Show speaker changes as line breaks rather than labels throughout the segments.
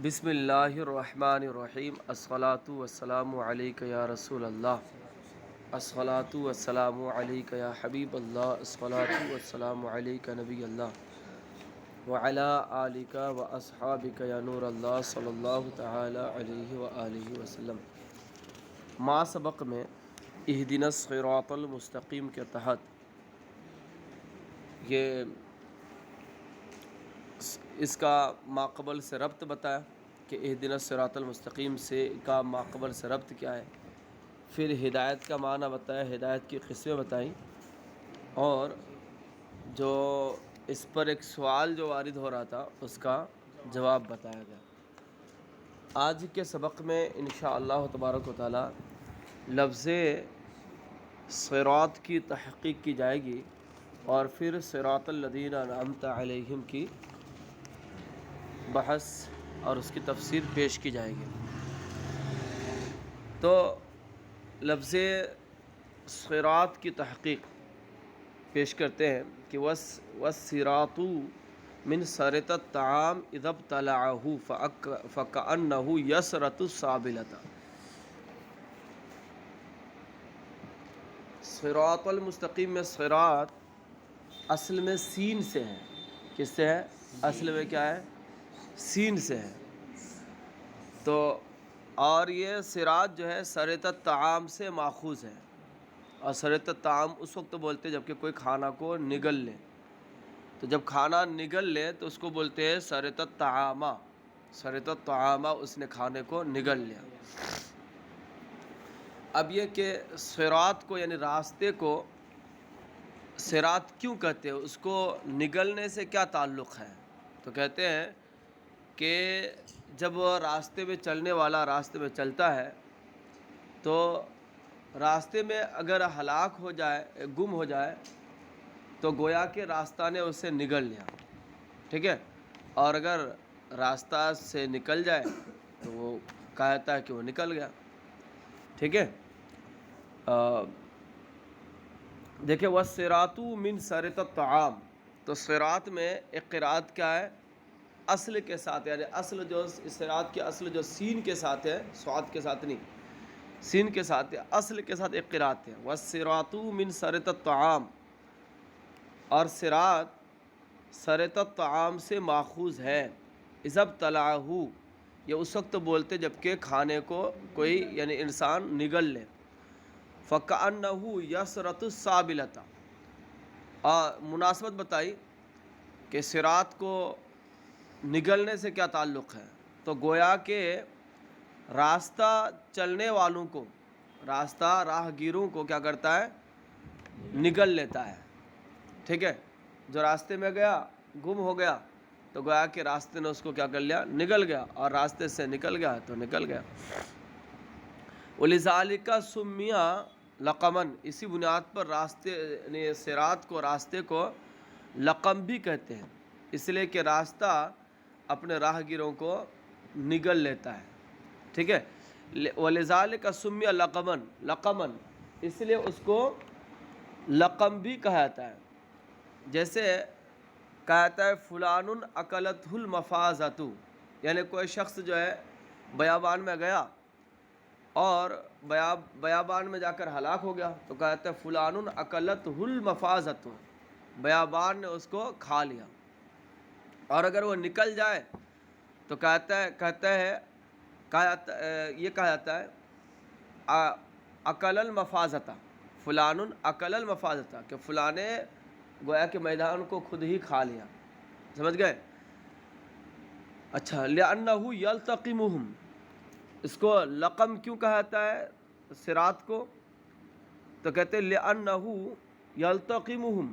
بسم اللہ الرحمن الرحیم الصلاۃ والسلام علیک یا رسول اللہ، الصلاۃ والسلام علیک یا حبیب اللہ، الصلاۃ والسلام علیک نبی اللہ وعلی آلک و اصحابک یا نور اللہ صلی اللہ تعالی علیہ وآلہ وسلم۔ ما سبق میں اہدنا الصراط المستقیم کے تحت یہ اس کا ماقبل سے ربط بتایا کہ اہدنا الصراط المستقیم سے کا ماقبل سے ربط کیا ہے، پھر ہدایت کا معنی بتایا، ہدایت کی قسمیں بتائیں، اور جو اس پر ایک سوال جو وارد ہو رہا تھا اس کا جواب بتایا گیا۔ آج کے سبق میں انشاءاللہ تبارک و تعالی لفظ صراط کی تحقیق کی جائے گی اور پھر صراط الذین انعمت علیہم کی بحث اور اس کی تفسیر پیش کی جائے گی۔ تو لفظ صراط کی تحقیق پیش کرتے ہیں کہ والصراط من سرط الطعام اذا ابتلعه فكأنه يسرط السابلة۔ صراط المستقیم میں صراط اصل میں سین سے ہے۔ کس سے ہے؟ اصل میں کیا ہے؟ سین سے ہے۔ تو اور یہ صراط جو ہے سرط الطعام سے ماخوذ ہے، اور سرط الطعام اس وقت بولتے ہیں جبکہ کوئی کھانا کو نگل لے، تو جب کھانا نگل لے تو اس کو بولتے ہیں سرط الطعامہ، سرط الطعامہ، اس نے کھانے کو نگل لیا۔ اب یہ کہ صراط کو یعنی راستے کو صراط کیوں کہتے ہیں، اس کو نگلنے سے کیا تعلق ہے، تو کہتے ہیں کہ جب راستے میں چلنے والا راستے میں چلتا ہے تو راستے میں اگر ہلاک ہو جائے، گم ہو جائے، تو گویا کہ راستہ نے اسے نگل لیا، ٹھیک ہے، اور اگر راستہ سے نکل جائے تو وہ کہتا ہے کہ وہ نکل گیا، ٹھیک ہے۔ دیکھیں والصراط من سرط الطعام، تو صراط میں ایک قرات کیا ہے؟ اصل کے ساتھ، یعنی اصل جو صراط کے اصل جو سین کے ساتھ ہے، صاد کے ساتھ نہیں، سین کے ساتھ ہے، اصل کے ساتھ ایک قرات ہے والصراط من سرط الطعام، اور صراط سرط الطعام سے ماخوذ ہے۔ اذا ابتلعه، یہ اس وقت بولتے جبکہ کھانے کو کوئی یعنی انسان نگل لے، فَكَأَنَّهُ يَسْرَطُ السَّابِلَةَ، اور مناسبت بتائی کہ صراط کو نگلنے سے کیا تعلق ہے، تو گویا کہ راستہ چلنے والوں کو، راستہ راہ گیروں کو کیا کرتا ہے؟ نگل لیتا ہے، ٹھیک ہے۔ جو راستے میں گیا گم ہو گیا تو گویا کہ راستے نے اس کو کیا کر لیا؟ نگل گیا، اور راستے سے نکل گیا تو نکل گیا۔ وَلِذَالِكَ سُمِّيَ لَقَمًا، اسی بنیاد پر راستے یعنی صراط کو، راستے کو لقم بھی کہتے ہیں، اس لیے کہ راستہ اپنے راہ گیروں کو نگل لیتا ہے، ٹھیک ہے۔ وَلِذَالِكَ سُمِّيَ لَقَمًا، لقمًا، اس لیے اس کو لقم بھی کہا جاتا ہے۔ جیسے کہتا ہے فلان اکلتہ المفازۃ، یعنی کوئی شخص جو ہے بیابان میں گیا اور بیابان میں جا کر ہلاک ہو گیا، تو کہتا ہے فلان اکلتہ المفازۃ، بیابان نے اس کو کھا لیا۔ اور اگر وہ نکل جائے تو کہتا ہے یہ کہا جاتا ہے اکل المفازۃ، فلان اکل المفازۃ، کہ فلاں نے گویا کہ میدان کو خود ہی کھا لیا، سمجھ گئے؟ اچھا، لِأَنَّهُ يَلْتَقِمُهُمْ، اس کو لقم کیوں کہا جاتا ہے صراط کو، تو کہتے ہیں لِأَنَّهُ يَلْتَقِمُهُمْ،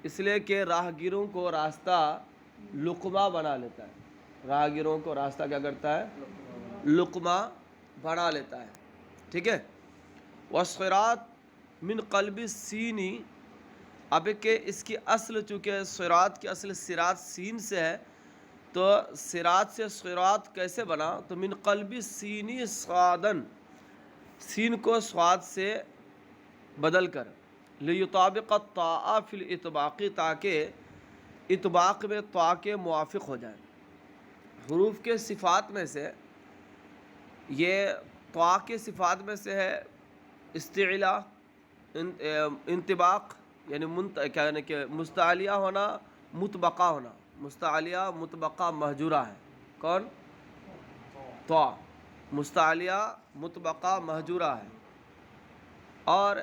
اس لیے کہ راہ گیروں کو راستہ لقمہ بنا لیتا ہے، راہ گیروں کو راستہ کیا کرتا ہے؟ لقمہ بنا لیتا ہے، ٹھیک ہے۔ وَالصِّرَاطُ مِنْ قَلْبِ السِّینِ، اب کہ اس کی اصل چونکہ صراط کی اصل صراط سین سے ہے، تو صراط سے صراط کیسے بنا؟ تو من قلب السین صادن، سین کو صاد سے بدل کر، لیطابق الطاء فی الاطباق، تاکہ اطباق میں طاء کے موافق ہو جائے، حروف کے صفات میں سے یہ طا کے صفات میں سے ہے استعلا، انطباق یعنی یعنی کہ مستعلیہ ہونا، مطبقہ ہونا. مستعلیہ مطبقہ مہجورہ ہے. کون؟ طا. مستعلیہ مطبقہ مہجورہ ہے. اور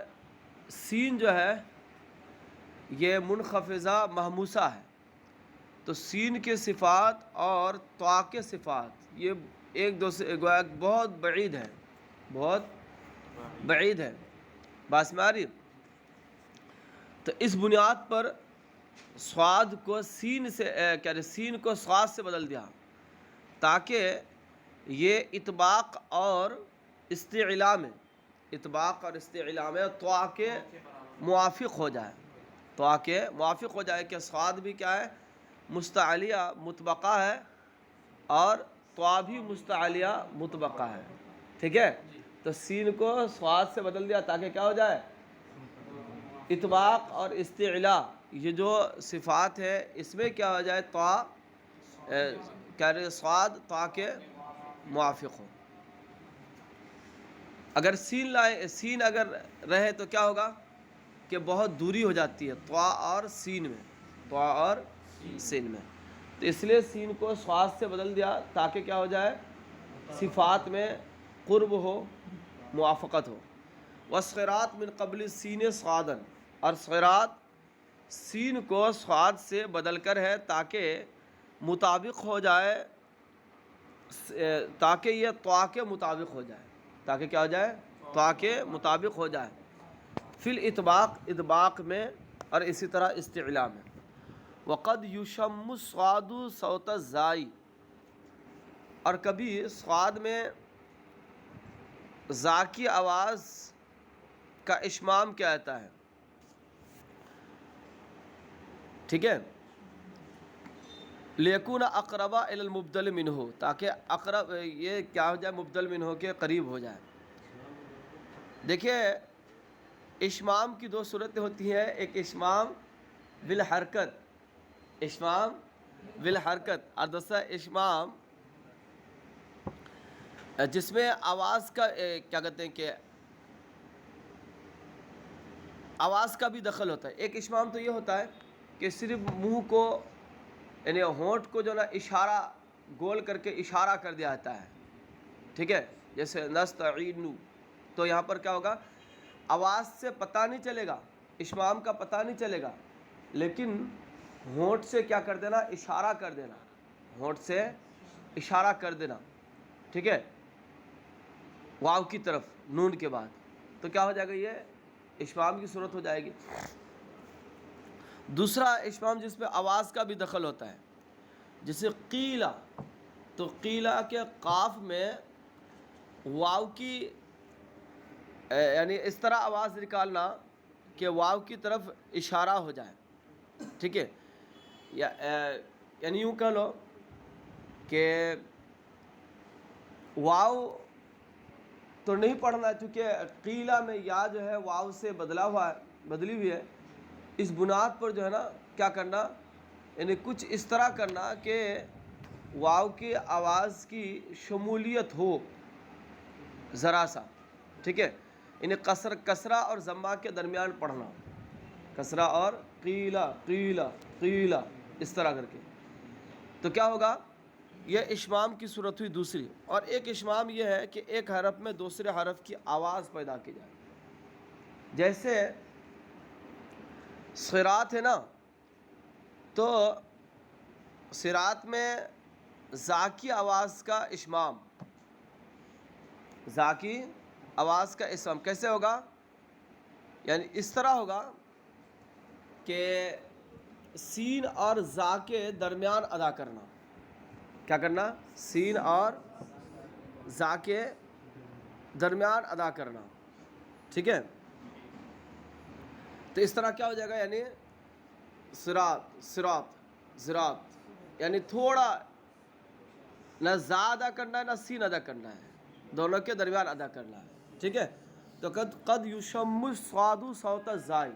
سین جو ہے یہ منخفضہ محموسہ ہے. تو سین کے صفات اور طا کے صفات یہ ایک دوسرے گویا بہت بعید ہے، بہت بعید ہے. بات میں آ رہی؟ تو اس بنیاد پر صاد کو سین سے سین کو صاد سے بدل دیا تاکہ یہ اطباق اور استعلا میں طا کے موافق ہو جائے. طا کے موافق ہو جائے کہ صاد بھی کیا ہے؟ مستعلیہ مطبقہ ہے اور طا بھی مستعلیہ مطبقہ ہے. ٹھیک ہے؟ تو سین کو صاد سے بدل دیا تاکہ کیا ہو جائے؟ اطباق اور استعلا یہ جو صفات ہے اس میں کیا ہو جائے؟ صاد طا کے موافق ہو. اگر سین اگر رہے تو کیا ہوگا کہ بہت دوری ہو جاتی ہے طا اور سین میں. تو اس لیے سین کو صاد سے بدل دیا تاکہ کیا ہو جائے؟ صفات میں قرب ہو، موافقت ہو. والصغیرات من قبل السین صادا، اور صغیرات سین کو صاد سے بدل کر ہے تاکہ مطابق ہو جائے، تاکہ یہ طا کے مطابق ہو جائے. تاکہ کیا ہو جائے؟ طا کے مطابق ہو جائے. فی الاطباق اطباق میں اور اسی طرح استعلا میں. وقد یشم الصاد صوت الزائی، اور کبھی صاد میں زا کی آواز کا اشمام کیا آتا ہے. ٹھیک ہے؟ لیکون اقربا الی المبدل منہ، تاکہ اقرب یہ کیا ہو جائے؟ مبدل منہ کے قریب ہو جائے. دیکھیے اشمام کی دو صورتیں ہوتی ہیں، ایک اشمام بالحرکت اور دوسرا اشمام جس میں آواز کا کیا کہتے ہیں کہ آواز کا بھی دخل ہوتا ہے. ایک اشمام تو یہ ہوتا ہے کہ صرف منہ کو یعنی ہونٹ کو جو نا اشارہ گول کر کے اشارہ کر دیا جاتا ہے. ٹھیک ہے؟ جیسے نستعین، تو یہاں پر کیا ہوگا؟ آواز سے پتہ نہیں چلے گا، اشمام کا پتہ نہیں چلے گا، لیکن ہونٹ سے کیا کر دینا؟ اشارہ کر دینا. ہونٹ سے اشارہ کر دینا. ٹھیک ہے؟ واو کی طرف نون کے بعد، تو کیا ہو جائے گا؟ یہ اشمام کی صورت ہو جائے گی. دوسرا اشمام جس پہ آواز کا بھی دخل ہوتا ہے، جیسے قیلا، تو قیلا کے قاف میں واو کی یعنی اس طرح آواز نکالنا کہ واو کی طرف اشارہ ہو جائے. ٹھیک ہے؟ یعنی یوں کہہ لو کہ واو تو نہیں پڑھنا، چونکہ قیلا میں یا جو ہے واو سے بدلی ہوئی ہے. اس بنیاد پر جو ہے نا کیا کرنا، یعنی کچھ اس طرح کرنا کہ واو کی آواز کی شمولیت ہو ذرا سا. ٹھیک ہے؟ یعنی کسرہ اور ضمہ کے درمیان پڑھنا، کسرہ اور قیلا اس طرح کر کے. تو کیا ہوگا؟ یہ اشمام کی صورت ہوئی دوسری. اور ایک اشمام یہ ہے کہ ایک حرف میں دوسرے حرف کی آواز پیدا کی جائے. جیسے صراط ہے نا، تو صراط میں زا کی آواز کا اشمام، زا کی آواز کا اشمام کیسے ہوگا؟ یعنی اس طرح ہوگا کہ سین اور زا کے درمیان ادا کرنا. کیا کرنا؟ سین اور زا کے درمیان ادا کرنا. ٹھیک ہے؟ تو اس طرح کیا ہو جائے گا؟ یعنی زراط یعنی تھوڑا نہ زا ادا کرنا ہے نہ سین ادا کرنا ہے، دونوں کے درمیان ادا کرنا ہے. ٹھیک ہے؟ تو قد یشم الصاد صوت الزائی،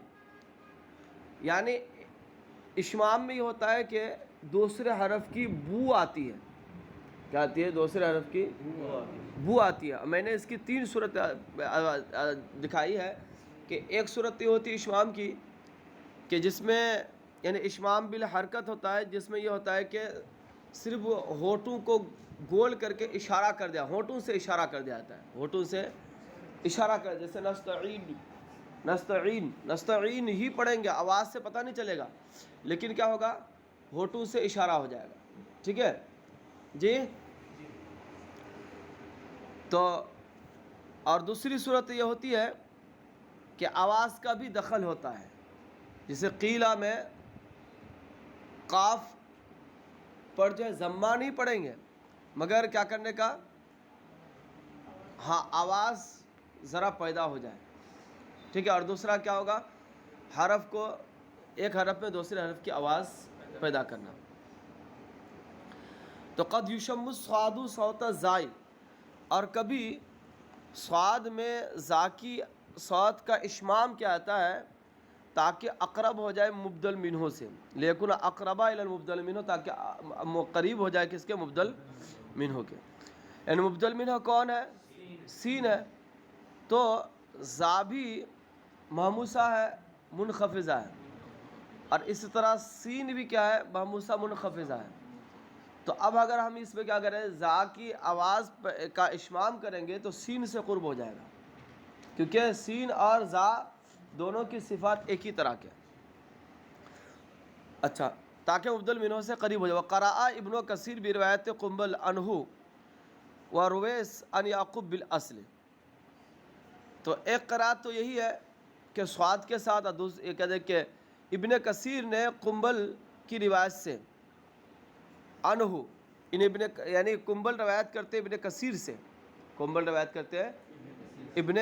یعنی اشمام میں یہ ہوتا ہے کہ دوسرے حرف کی بو آتی ہے. کیا آتی ہے؟ دوسرے حرف کی بو آتی ہے. میں نے اس کی 3 صورت دکھائی ہے کہ ایک صورت یہ ہوتی ہے اشمام کی کہ جس میں یعنی اشمام بالحرکت ہوتا ہے، جس میں یہ ہوتا ہے کہ صرف ہونٹوں کو گول کر کے اشارہ کر دیا، ہونٹوں سے اشارہ کر دیا جاتا ہے، ہونٹوں سے اشارہ کر، جیسے نستعین نستعین نستعین ہی پڑھیں گے، آواز سے پتہ نہیں چلے گا، لیکن کیا ہوگا؟ ہونٹوں سے اشارہ ہو جائے گا. ٹھیک ہے جی. تو اور دوسری صورت یہ ہوتی ہے کہ آواز کا بھی دخل ہوتا ہے، جسے قیلہ میں قاف پر جو ہے ضمہ نہیں پڑھیں گے، مگر کیا کرنے کا؟ ہاں، آواز ذرا پیدا ہو جائے. ٹھیک ہے. اور دوسرا کیا ہوگا؟ حرف کو، ایک حرف میں دوسرے حرف کی آواز پیدا کرنا. تو قد یشم الصاد صوت الزائی، اور کبھی صاد میں زا کی صوت کا اشمام کیا آتا ہے تاکہ اقرب ہو جائے مبدل منہ سے، لیکن اقربا الی المبدل منہ، تاکہ قریب ہو جائے کس کے؟ مبدل منہ کے. یعنی مبدل منہ کون ہے؟ سین ہے. تو زا بھی مہموسہ ہے، منخفضہ ہے، اور اس طرح سین بھی کیا ہے؟ مہموسہ منخفضہ ہے. تو اب اگر ہم اس میں کیا کریں، زا کی آواز کا اشمام کریں گے تو سین سے قرب ہو جائے گا، کیونکہ سین اور زا دونوں کی صفات ایک ہی طرح کے. اچھا، تاکہ مبدل منہ سے قریب ہو جائے. وقرأ ابن کثیر بروایت قنبل عنہ ورویس ان یعقوب بالاصل. تو ایک قرات تو یہی ہے کہ صاد کے ساتھ، اور یہ کہتے ہیں کہ ابن کثیر نے قنبل کی روایت سے عنہ، یعنی قنبل روایت کرتے ابن کثیر سے، قنبل روایت کرتے ہیں ابن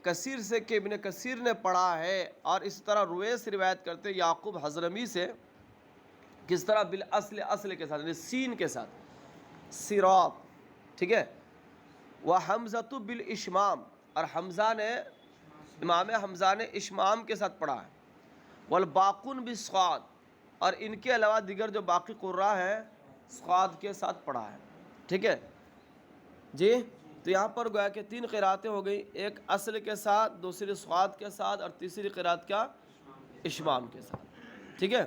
کثیر سے کہ ابن کثیر نے پڑھا ہے. اور اس طرح رویس روایت کرتے یعقوب حضرمی سے، کس طرح؟ بالاصل، اصل کے ساتھ، یعنی سین کے ساتھ، صراط. ٹھیک ہے. وحمزۃ بالاشمام، اور حمزہ نے، امام حمزہ نے اشمام کے ساتھ پڑھا ہے. والباقون بالصاد، اور ان کے علاوہ دیگر جو باقی قراء ہیں صاد کے ساتھ پڑھا ہے. ٹھیک ہے جی. تو یہاں پر گویا کہ 3 قراتیں ہو گئی، ایک اصل کے ساتھ، دوسری صاد کے ساتھ، اور تیسری قرات کیا؟ اشمام کے ساتھ. ٹھیک ہے.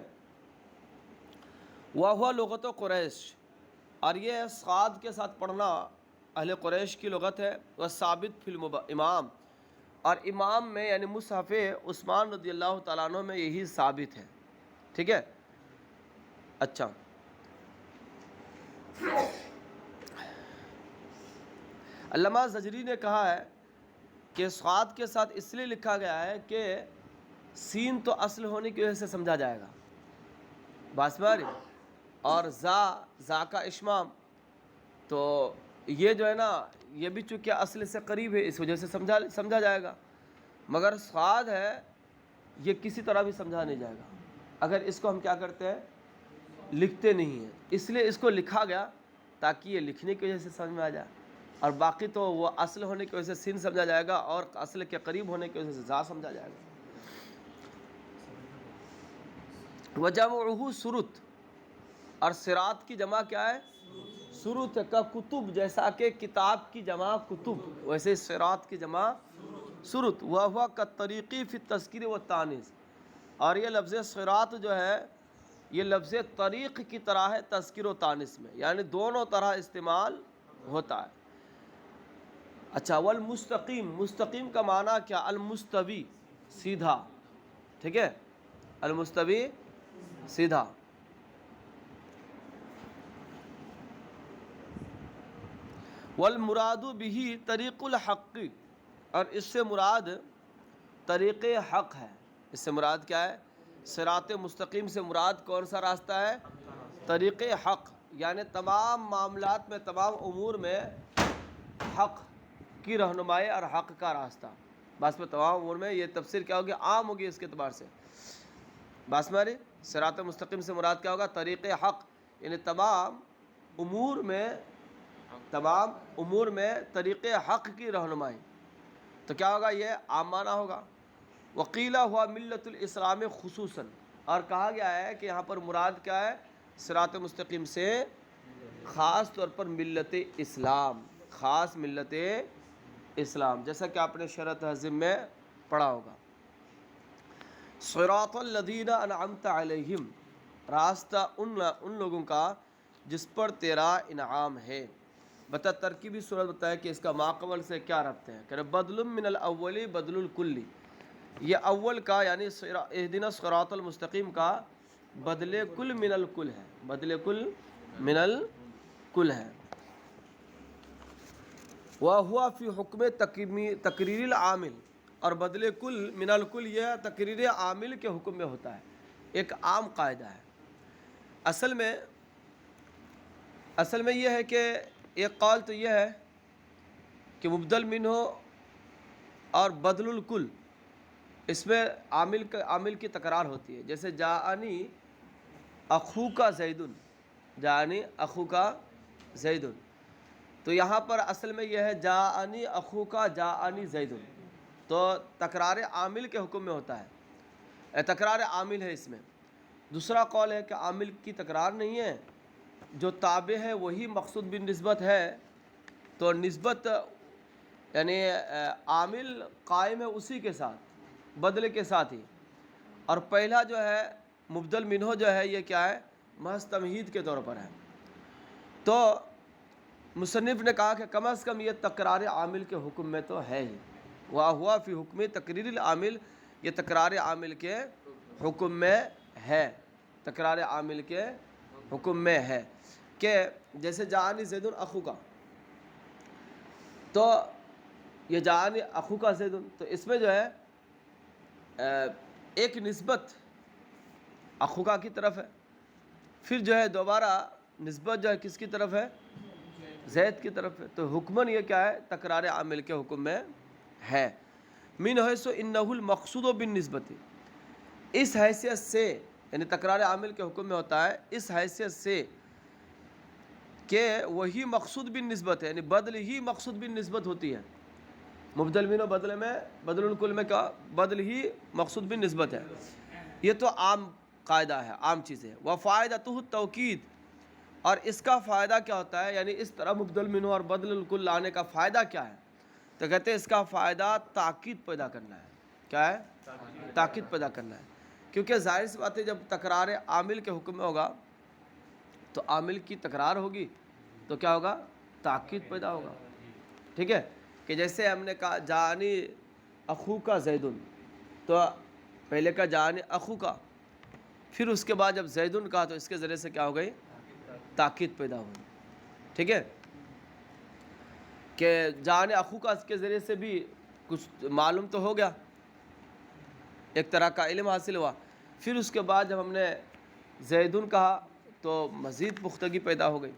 وَهُوَ لغت قریش، اور یہ صاد کے ساتھ پڑھنا اہل قریش کی لغت ہے. وثابت فی الامام، اور امام میں یعنی مصحف عثمان رضی اللہ تعالیٰ عنہ میں یہی ثابت ہے. ٹھیک ہے. اچھا، علامہ زجری نے کہا ہے کہ صاد کے ساتھ اس لیے لکھا گیا ہے کہ سین تو اصل ہونے کی وجہ سے سمجھا جائے گا، باسماری، اور زا کا اشمام، تو یہ جو ہے نا، یہ بھی چونکہ اصل سے قریب ہے اس وجہ سے سمجھا جائے گا. مگر صاد ہے، یہ کسی طرح بھی سمجھا نہیں جائے گا اگر اس کو ہم کیا کرتے ہیں؟ لکھتے نہیں ہیں. اس لیے اس کو لکھا گیا تاکہ یہ لکھنے کی وجہ سے سمجھ میں آ جائے، اور باقی تو وہ اصل ہونے کی وجہ سے سین سمجھا جائے گا، اور اصل کے قریب ہونے کی وجہ سے زا سمجھا جائے گا. وجمعہ سرت، اور صراط کی جمع کیا ہے؟ سرت کا کتب، جیسا کہ کتاب کی جمع کتب، ویسے صراط کی جمع سرت. وہو کالطریقی فی التذکیر والتانیث، اور یہ لفظ صراط جو ہے یہ لفظ طریق کی طرح ہے تذکیر و تانیث میں، یعنی دونوں طرح استعمال ہوتا ہے. اچھا، والمستقیم، مستقیم کا معنی کیا؟ المستوی، سیدھا. ٹھیک ہے. المستوی، سیدھا. والمراد به طریق الحق، اور اس سے مراد طریق حق ہے. اس سے مراد کیا ہے؟ صراط مستقیم سے مراد کون سا راستہ ہے؟ طریق حق، یعنی تمام معاملات میں، تمام امور میں حق کی رہنمائی اور حق کا راستہ. بس میں تمام امور میں یہ تفسیر کیا ہوگی؟ عام ہوگی اس کے اعتبار سے. بس میں صراط مستقیم سے مراد کیا ہوگا؟ طریق حق، یعنی تمام امور میں طریق حق کی رہنمائی. تو کیا ہوگا؟ یہ عام معنی ہوگا. وقیلہ ہوا ملت الاسلام خصوصاً، اور کہا گیا ہے کہ یہاں پر مراد کیا ہے؟ صراط مستقیم سے خاص طور پر ملت اسلام، خاص ملت اسلام، جیسا کہ آپ نے شرح تہذیب میں پڑھا ہوگا۔ صراط الذین انعمت علیہم، راستہ ان لوگوں کا جس پر تیرا انعام ہے۔ بتا ترکیبی صورت بتایا کہ اس کا ماقبل سے کیا ربط ہے، کہ بدل من الاولی بدل الکلی، یہ اول کا یعنی اہدنا الصراط المستقیم کا بدل کل من الکل ہے، بدل کل من الکل ہے۔ وہوا فی حکم تقریر العامل، اور بدل کل من الکل یہ تقریر عامل کے حکم میں ہوتا ہے، ایک عام قاعدہ ہے۔ اصل میں یہ ہے کہ ایک قول تو یہ ہے کہ مبدل منہ اور بدل الکل، اس میں عامل کی تکرار ہوتی ہے، جیسے جاءنی اخوکا زیدن، جاءنی اخوکا زیدن، تو یہاں پر اصل میں یہ ہے جاءنی اخوکا جاءنی زیدن، تو تکرار عامل کے حکم میں ہوتا ہے، تکرار عامل ہے اس میں۔ دوسرا قول ہے کہ عامل کی تکرار نہیں ہے، جو تابع ہے وہی مقصود بالنسبت ہے، تو نسبت یعنی عامل قائم ہے اسی کے ساتھ، بدلے کے ساتھ ہی، اور پہلا جو ہے مبدل منہ جو ہے یہ کیا ہے، محض تمہید کے طور پر ہے۔ تو مصنف نے کہا کہ کم از کم یہ تکرار عامل کے حکم میں تو ہے ہی، ہوا فی حکم تقریر العامل، یہ تکرار عامل کے حکم میں ہے، تکرار عامل کے حکم میں ہے، کہ جیسے جاءنی زید اخو کا، تو یہ جاءنی اخو کا زید، تو اس میں جو ہے ایک نسبت اخوکا کی طرف ہے، پھر جو ہے دوبارہ نسبت جو ہے کس کی طرف ہے، زید کی طرف ہے، تو حکمن یہ کیا ہے، تکرار عامل کے حکم میں ہے۔ من حیث انہ المقصود بالنسبت، اس حیثیت سے، یعنی تکرار عامل کے حکم میں ہوتا ہے اس حیثیت سے کہ وہی مقصود بالنسبت ہے، یعنی بدل ہی مقصود بالنسبت ہوتی ہے، مبدل منہ بدل میں بدل الکل میں کیا، بدل ہی مقصود بالنسبت ہے، یہ تو عام قاعدہ ہے، عام چیز ہے۔ وفائدتہ التوکید، اور اس کا فائدہ کیا ہوتا ہے، یعنی اس طرح مبدل منہ اور بدل الکل لانے کا فائدہ کیا ہے، تو کہتے ہیں اس کا فائدہ تاکید پیدا کرنا ہے۔ کیا ہے؟ تاکید پیدا کرنا ہے، کیونکہ ظاہر سی بات ہے جب تکرار عامل کے حکم میں ہوگا تو عامل کی تکرار ہوگی تو کیا ہوگا، تاکید پیدا ہوگا، ٹھیک ہے، کہ جیسے ہم نے کہا جاءنی اخو کا زیدن، تو پہلے کا جاءنی اخو کا، پھر اس کے بعد جب زیدن کہا تو اس کے ذریعے سے کیا ہو گئی، تاکید پیدا ہوئی، ٹھیک ہے، کہ جاءنی اخو کا اس کے ذریعے سے بھی کچھ معلوم تو ہو گیا، ایک طرح کا علم حاصل ہوا، پھر اس کے بعد جب ہم نے زیدن کہا تو مزید پختگی پیدا ہو گئی،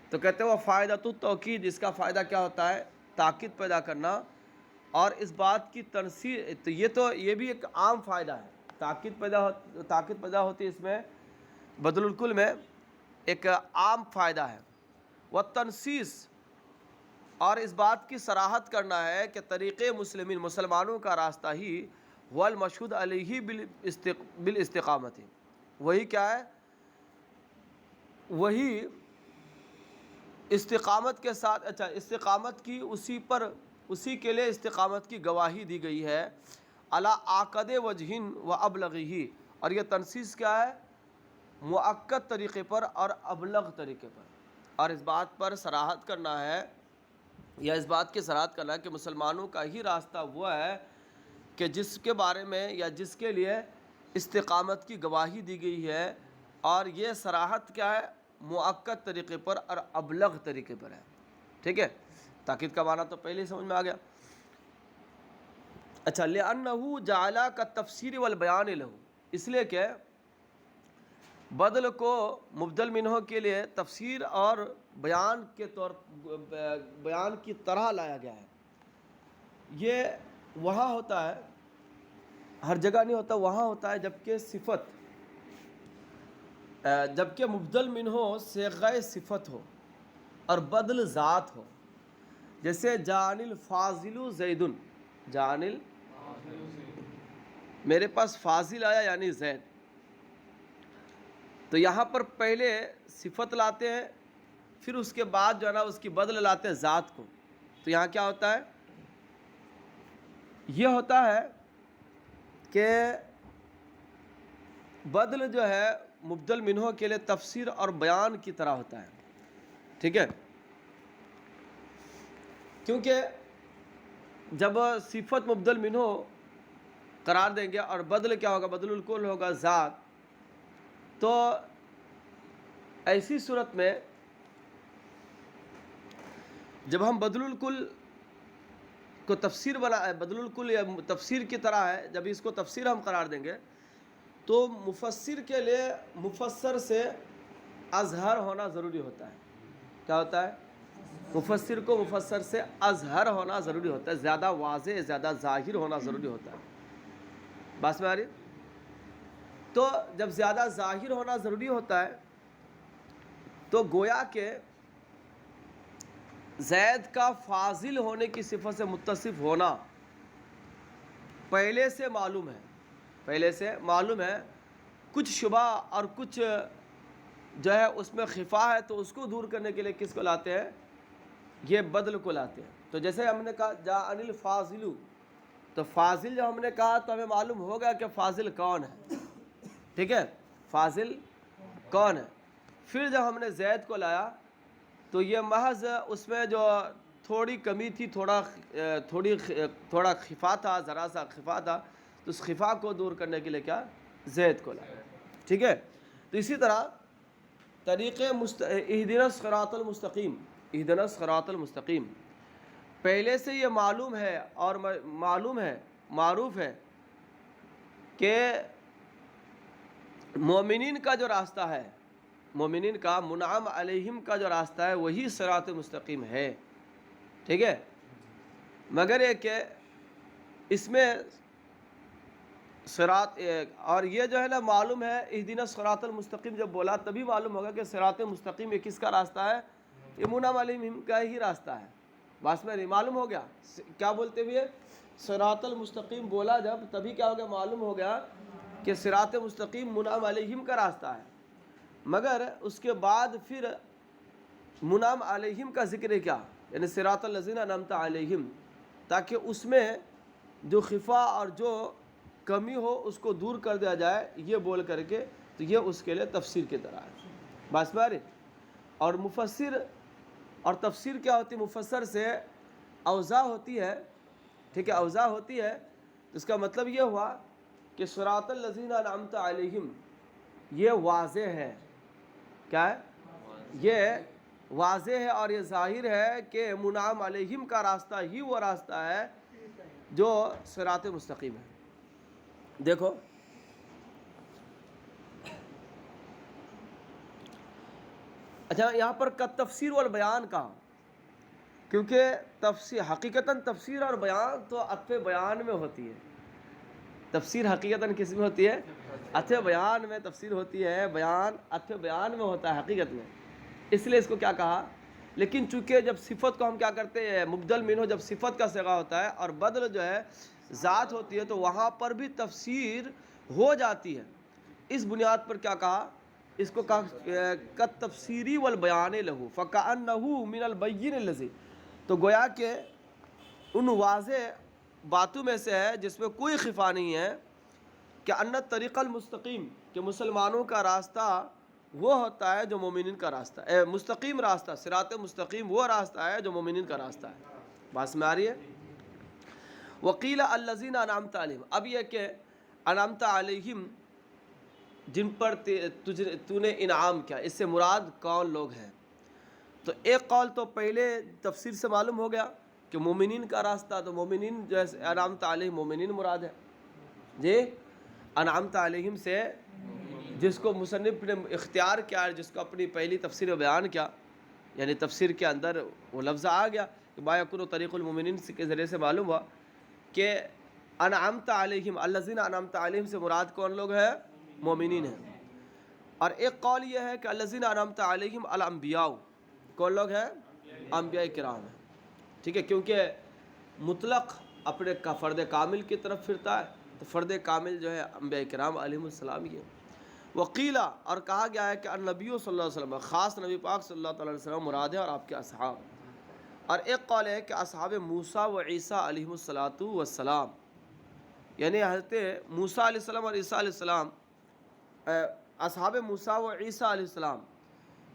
تو کہتے ہیں وہ فائدۃ التوکید، اس کا فائدہ کیا ہوتا ہے، تاکید پیدا کرنا، اور اس بات کی تنصیص، تو یہ بھی ایک عام فائدہ ہے، تاکید پیدا ہوتی ہے اس میں بدل الکل میں، ایک عام فائدہ ہے۔ والتنصیص، اور اس بات کی صراحت کرنا ہے کہ طریق مسلمانوں کا راستہ ہی هو المشہود علیہ بالاستقامت، وہی کیا ہے، وہی استقامت کے ساتھ، استقامت کی اسی کے لیے استقامت کی گواہی دی گئی ہے، علی آکد وجہ و ابلغہ، اور یہ تنصیص کیا ہے، مؤکد طریقے پر اور ابلغ طریقے پر، اور اس بات پر صراحت کرنا ہے، یا اس بات کی صراحت کرنا ہے کہ مسلمانوں کا ہی راستہ وہ ہے کہ جس کے بارے میں یا جس کے لیے استقامت کی گواہی دی گئی ہے، اور یہ صراحت کیا ہے، مؤکد طریقے پر اور ابلغ طریقے پر ہے، ٹھیک ہے، تاکید کا معنی تو پہلے ہی سمجھ میں آ گیا۔ اچھا، لأنہ جعل کالتفسیر والبیان لہ، اس لیے کہ بدل کو مبدل منہ کے لیے تفسیر اور بیان کی طرح لایا گیا ہے، یہ وہاں ہوتا ہے، ہر جگہ نہیں ہوتا، وہاں ہوتا ہے جبکہ مبدل منہ صیغہ صفت ہو اور بدل ذات ہو، جیسے جاءنی الفاضل زیدن، میرے پاس فاضل آیا یعنی زید، تو یہاں پر پہلے صفت لاتے ہیں پھر اس کے بعد جو ہے نا اس کی بدل لاتے ہیں ذات کو. تو یہاں کیا ہوتا ہے؟ یہ ہوتا ہے کہ بدل جو ہے مبدل منہ کے لیے تفسیر اور بیان کی طرح ہوتا ہے. ٹھیک ہے، کیونکہ جب صفت مبدل منہ قرار دیں گے اور بدل کیا ہوگا؟ بدل الکل ہوگا ذات. تو ایسی صورت میں جب ہم بدل الکل کو تفسیر بدل الکل یا تفسیر کی طرح ہے، جب اس کو تفسیر ہم قرار دیں گے تو مفسر کے لیے مفسر سے اظہر ہونا ضروری ہوتا ہے. کیا ہوتا ہے؟ مفسر کو مفسر سے اظہر ہونا ضروری ہوتا ہے، زیادہ واضح، زیادہ ظاہر ہونا ضروری ہوتا ہے. بات میں آ رہی؟ تو جب زیادہ ظاہر ہونا ضروری ہوتا ہے تو گویا کہ زید کا فاضل ہونے کی صفت سے متصف ہونا پہلے سے معلوم ہے. پہلے سے معلوم ہے. کچھ شبہ اور کچھ جو ہے اس میں خفا ہے، تو اس کو دور کرنے کے لیے کس کو لاتے ہیں؟ یہ بدل کو لاتے ہیں. تو جیسے ہم نے کہا جا انل فاضلو، تو فاضل جب ہم نے کہا تو ہمیں معلوم ہوگا کہ فاضل کون ہے. ٹھیک ہے، فاضل کون ہے. پھر جب ہم نے زید کو لایا تو یہ محض اس میں جو تھوڑی کمی تھی، تھوڑا خفا تھا، ذرا سا خفا تھا، تو اس خفا کو دور کرنے کے لیے کیا؟ زید کو لایا. ٹھیک ہے. تو اسی طرح طریقے اہدنا الصراط المستقیم، اہدنا الصراط المستقیم پہلے سے یہ معلوم ہے اور معروف ہے کہ مومنین کا جو راستہ ہے، مومنین کا منعم علیہم کا جو راستہ ہے وہی صراط مستقیم ہے. ٹھیک ہے، مگر یہ کہ اس میں صراط اور یہ جو ہے نا معلوم ہے اہدنا الصراط المستقیم جب بولا تبھی معلوم ہوگا کہ صراط مستقیم یہ کس کا راستہ ہے؟ یہ منعم علیہم کا ہی راستہ ہے. بات میں نہیں معلوم ہو گیا؟ کیا بولتے ہوئے صراط المستقیم بولا جب، تبھی کیا ہو گیا؟ معلوم ہو گیا کہ صراط مستقیم منعم علیہم کا راستہ ہے. مگر اس کے بعد پھر منعم علیہم کا ذکر کیا؟ یعنی صراط الذین انعمت علیہم، تاکہ اس میں جو خفا اور جو کمی ہو اس کو دور کر دیا جائے، یہ بول کر کے. تو یہ اس کے لیے تفسیر کی طرح ہے. بات میں آ رہی؟ اور مفسر اور تفسیر کیا ہوتی ہے؟ مفسر سے اوضاع ہوتی ہے. ٹھیک ہے، اوضاع ہوتی ہے. اس کا مطلب یہ ہوا کہ صراط الذین انعمت علیہم یہ واضح ہے. کیا ہے؟ یہ واضح ہے اور یہ ظاہر ہے کہ منعم علیہم کا راستہ ہی وہ راستہ ہے جو صراط مستقیم ہے. دیکھو اچھا، یہاں پر تفسیر والبیان کا، کیونکہ تفسیر حقیقتاً تفسیر اور بیان تو عطف بیان میں ہوتی ہے. تفسیر حقیقتاً کس میں ہوتی ہے؟ عطف بیان میں تفسیر ہوتی ہے. بیان عطف بیان میں ہوتا ہے حقیقت میں، اس لیے اس کو کیا کہا. لیکن چونکہ جب صفت کو ہم کیا کرتے ہیں، مبدل منہ جب صفت کا صیغہ ہوتا ہے اور بدل جو ہے ذات ہوتی ہے، تو وہاں پر بھی تفسیر ہو جاتی ہے. اس بنیاد پر کیا کہا؟ اس کو کہا کالتفسیری والبیان لہو فکأنہ من البین الذی. تو گویا کہ ان واضح باتوں میں سے ہے جس میں کوئی خفا نہیں ہے کہ ان الطریق المستقیم، کہ مسلمانوں کا راستہ وہ ہوتا ہے جو مومنین کا راستہ ہے. مستقیم راستہ، صراط مستقیم وہ راستہ ہے جو مومنین کا راستہ ہے. بات میں آ رہی ہے؟ وقیل الذین انعمت علیہم، اب یہ کہ انعمت علیہم جن پر تو نے انعام کیا، اس سے مراد کون لوگ ہیں؟ تو ایک قول تو پہلے تفسیر سے معلوم ہو گیا کہ مومنین کا راستہ، تو مومنین جیسے انعمت علیہم مومنین مراد ہے. جی، انعمت علیہم سے جس کو مصنف نے اختیار کیا، جس کو اپنی پہلی تفسیر بیان کیا، یعنی تفسیر کے اندر وہ لفظ آ گیا کہ ما یکون طریق المومنین کے ذریعے سے معلوم ہوا کہ انعمت علیہم الذین انعمت علیہم سے مراد کون لوگ ہیں؟ مومنین ہیں. اور ایک قول یہ ہے کہ الذین انعمت علیہم الانبیاء، کون لوگ ہیں؟ انبیاء کرام ہیں. ٹھیک ہے، کیونکہ مطلق اپنے فرد کامل کی طرف پھرتا ہے، تو فرد کامل جو ہے انبیاء کرام علیہم السلام ہی ہے. وقیلا، اور کہا گیا ہے کہ النبی صلی اللہ علیہ وسلم، خاص نبی پاک صلی اللہ تعالیٰ علیہ وسلم مراد ہے اور آپ کے اصحاب. اور ایک قول ہے کہ اصحاب موسیٰ و عیسیٰ علیہ الصلاۃ والسلام، یعنی حضرت موسیٰ علیہ السلام اور عیسیٰ علیہ السلام، اصحاب موسیٰ و عیسیٰ علیہ السلام،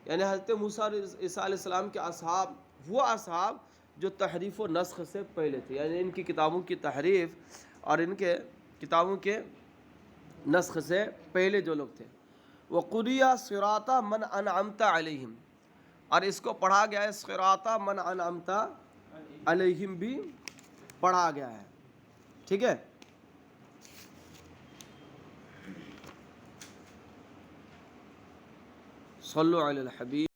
یعنی حضرت موسیٰ اور عیسیٰ علیہ السلام کے اصحاب، وہ اصحاب جو تحریف و نسخ سے پہلے تھے، یعنی ان کی کتابوں کی تحریف اور ان کے کتابوں کے نسخ سے پہلے جو لوگ تھے. وَقُرِئَ صِرَاطَ مَنْ أَنْعَمْتَ عَلَيْهِمْ، اور اس کو پڑھا گیا ہے صِرَاطَ مَنْ أَنْعَمْتَ عَلَيْهِمْ بھی پڑھا گیا ہے. ٹھیک ہے. صلو علی الحبیب.